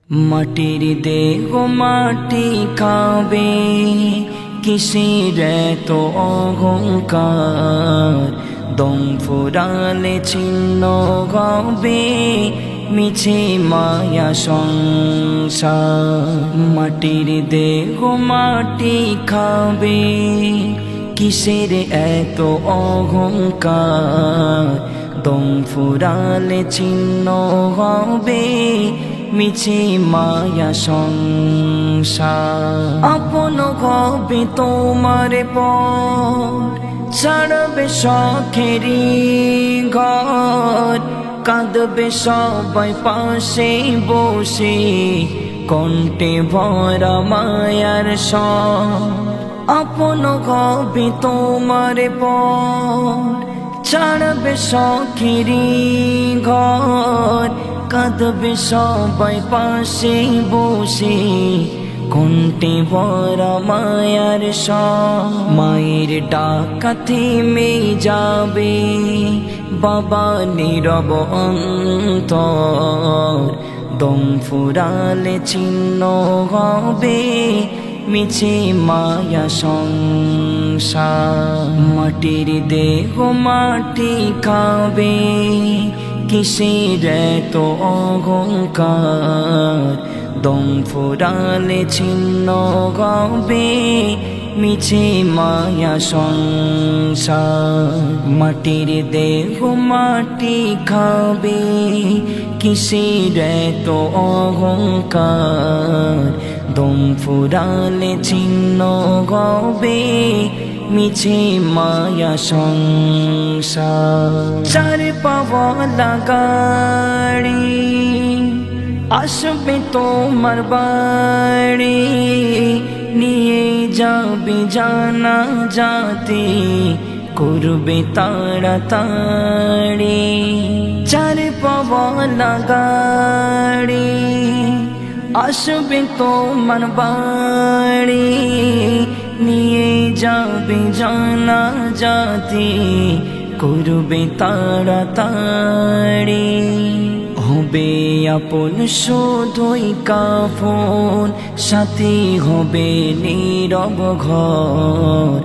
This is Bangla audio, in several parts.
মাটির দেহ মাটি খাবে, কিসের এত অহংকার। দম ফুরালে ছিন্ন হবে মিছে মায়া সংসার। মাটির দেহ মাটি খাবে, কিসের এত অহংকার। দম ফুরালে ছিন্ন হবে মিছে মায়া সংসার। আপন হবে তোমার পর, ছাড়বে শখেরি ঘর। কাঁদবে সবাই পাশে বসে, কণ্ঠে ভরা মায়ার স্বর। আপন হবে তোমার পর, ছাড়বে শখেরি ঘর। কাঁদবে সবাই পাশে বসে, কণ্ঠে ভরা মায়ার স্বর। মায়ের ডাকা থেমে যাবে, বাবা নীরব অন্তর। দম ফুরালে ছিন্ন হবে মিছে মায়া সংসার। মাটির দেহ মাটি খাবে, কিসের এত অহংকার। দম ফুরালে ছিন্ন হবে মিছে মায়া সংসার। মাটির দেহ মাটি খাবে, কিসের এত অহংকার। দম ফুরালে ছিন্ন হবে মিছে মায়া সংসার। চার পাওয়ালা গাড়ি আসবে তোমার বাড়ি, নিয়ে যাবে জানা যাতে করবে তাড়াতাড়ি। চার পাওয়ালা গাড়ি আসবে তোমার বাড়ি, নিয়ে যাবে জানা যাতে করবে তাড়াতাড়ি। হবে আপন শুধুই কাফন, সাথে হবে নীরব ঘর।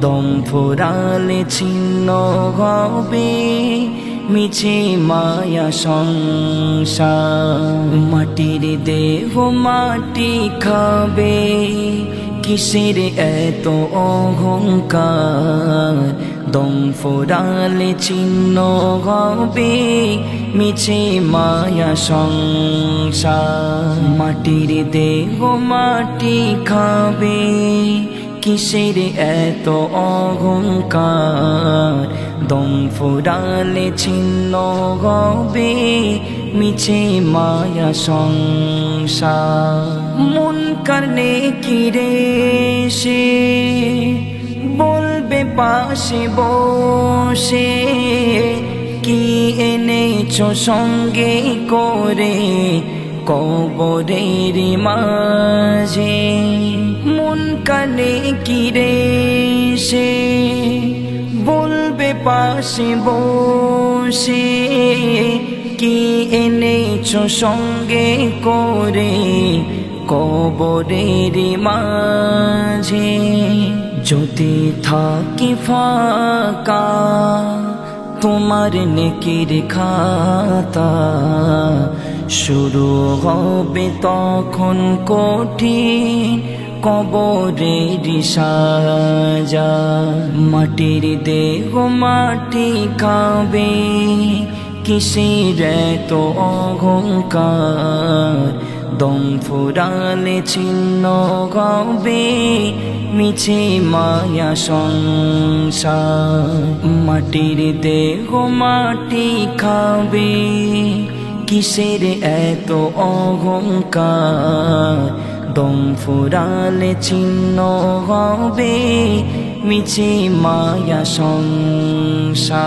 দম ফুরালে ছিন্ন হবে মিছে মায়া সংসার। মাটির দেহ মাটি খাবে, কিসের এত অহংকার। দম ফুরালে ছিন্ন হবে মিছে মায়া সংসার। মাটির দেহ মাটি খাবে, কিসের এত অহংকার। দম ফুরালে ছিন্ন হবে মিছে মায়া সংসার। মুনকার নেকিরে সে বলবে পাশে বসে, কি এনেছো সঙ্গে করে কবরের মাঝে। মুনকার নেকিরে সে বলবে পাশে বসে, কি এনেছো সঙ্গে করে কবরের মাঝে। যদি থাকি ফাঁকা তোমার নেকির খাতা, শুরু হবে তখন কঠিন কবরের সাজা। মাটির দেহ মাটি খাবে, কিসের এত অহংকার। দম ফুরালে ছিন্ন হবে মিছে মায়া সংসার। মাটির দেহ মাটি খাবে, কিসের এত অহংকার। দম ফুরালে ছিন্ন হবে মিছে মায়া সংসার।